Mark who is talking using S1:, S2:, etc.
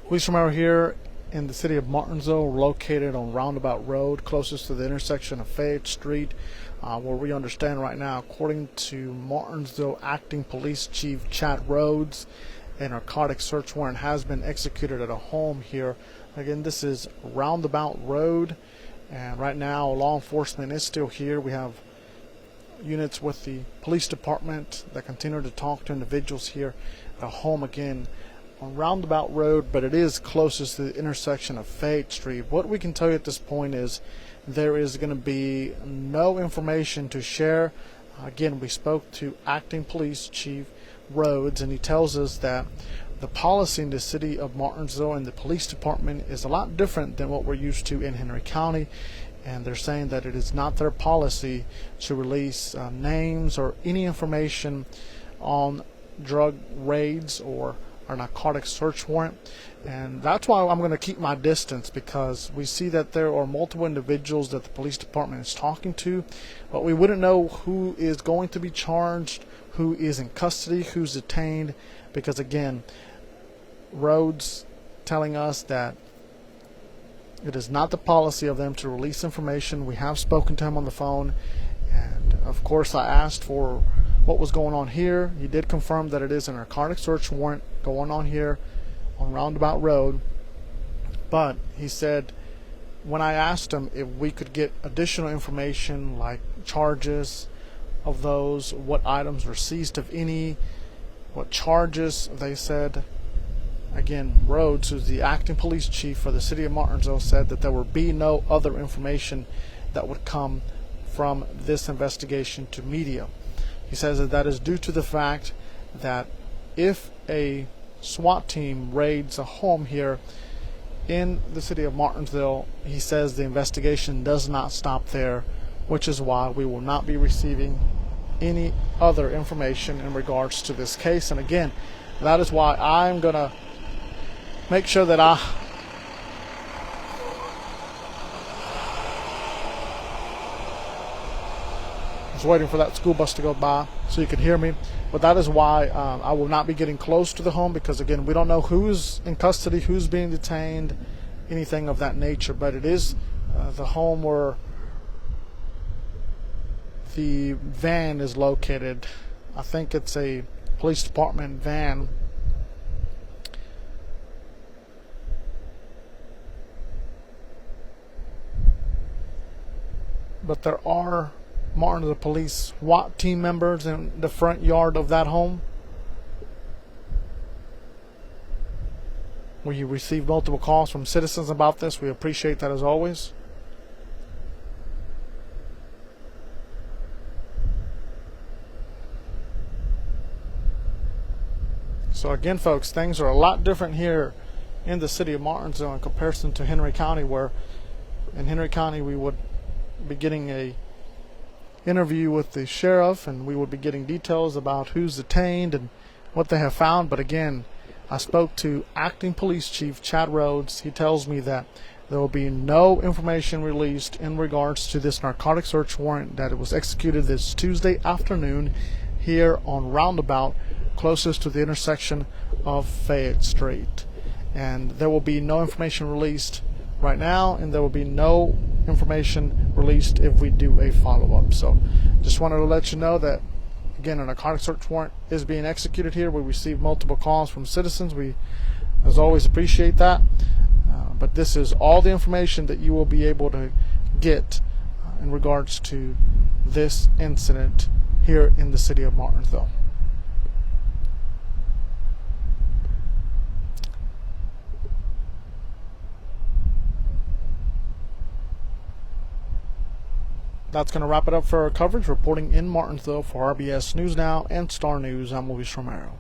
S1: Police Romero here in the city of Martinsville, located on Roundabout Road, closest to the intersection of Fayette Street, where we understand right now, according to Martinsville Acting Police Chief Chad Rhodes, a narcotic search warrant has been executed at a home here. Again, this is Roundabout Road, and right now law enforcement is still here. We have units with the police department that continue to talk to individuals here at a home again on Roundabout Road, but it is closest to the intersection of Fayette Street. What we can tell you at this point is there is going to be no information to share. Again, we spoke to Acting Police Chief Rhodes, and he tells us that the policy in the city of Martinsville and the police department is a lot different than what we're used to in Henry County, and they're saying that it is not their policy to release names or any information on drug raids or narcotic search warrant. And that's why I'm going to keep my distance, because we see that there are multiple individuals that the police department is talking to, but we wouldn't know who is going to be charged, who is in custody, who's detained, because again, Rhodes telling us that it is not the policy of them to release information. We have spoken to him on the phone, and of course I asked for what was going on here. He did confirm that it is a narcotic search warrant going on here on Roundabout Road, but he said when I asked him if we could get additional information like charges of those, what items were seized, if any, what charges, they said, again, Rhodes, who's the acting police chief for the city of Martinsville, said that there would be no other information that would come from this investigation to media. He says that that is due to the fact that if a SWAT team raids a home here in the city of Martinsville, he says the investigation does not stop there, which is why we will not be receiving any other information in regards to this case. And again, that is why I'm going to make sure that I was waiting for that school bus to go by so you could hear me, but that is why I will not be getting close to the home, because again, we don't know who's in custody, who's being detained, anything of that nature. But it is the home where the van is located. I think it's a police department van. But there are Martinsville Police SWAT team members in the front yard of that home. We received multiple calls from citizens about this. We appreciate that as always. So again, folks, things are a lot different here in the city of Martinsville in comparison to Henry County, where in Henry County we would be getting a interview with the sheriff, and we would be getting details about who's detained and what they have found. But again, I spoke to Acting Police Chief Chad Rhodes. He tells me that there will be no information released in regards to this narcotic search warrant, that it was executed this Tuesday afternoon here on Roundabout, closest to the intersection of Fayette Street. And there will be no information released right now, and there will be no information released if we do a follow-up. So just wanted to let you know that again, a narcotic search warrant is being executed here. We received multiple calls from citizens. We as always appreciate that, but this is all the information that you will be able to get in regards to this incident here in the city of Martinsville. That's going to wrap it up for our coverage. Reporting in Martinsville for RBS News Now and Star News, I'm Luis Romero.